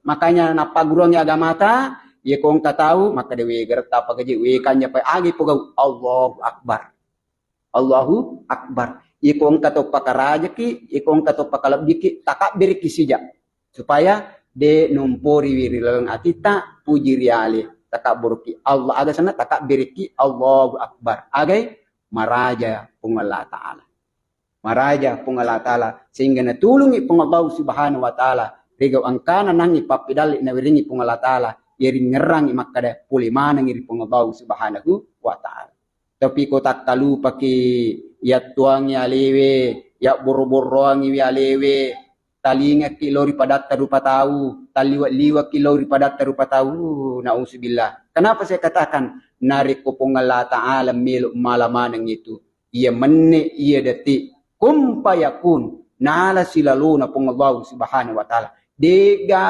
Makanya napagurang agama ta, ye kong tahu maka dewe gerta pagaji we kanya pa agi pagaw Allahu Akbar. Allahu Akbar. Ikong tato pakaraja ki, ikong tato pakalabdi ki, takabir ki sija. Supaya de numpori wirilang atita puji riali takabur ki Allah aga sana takabir ki Allahu Akbar. Agay maraja pung Allah Ta'ala. Maraja pung Allah Ta'ala. Sehingga natulungi pung Allah Subhanahu wa Ta'ala. Rigaw ang kanan nang ipapidali na wiringi pung Allah Ta'ala. Iring ngerang imakada pulimana ngiri pung Allah Subhanahu wa Ta'ala. Tapi ko tak talu paki ya tuang ya lewe, ya boro-boroang ya lewe, talinga kilori padat tarupa tahu, taliwa kilori padat tarupa tahu, nauzubillah. Kenapa saya katakan narik ko pong Allah Ta'ala meluk malamanang itu. Ia menne, ia detik, kumpayakun, nala silalu na pong Allah Subhanahu wa Ta'ala. Dega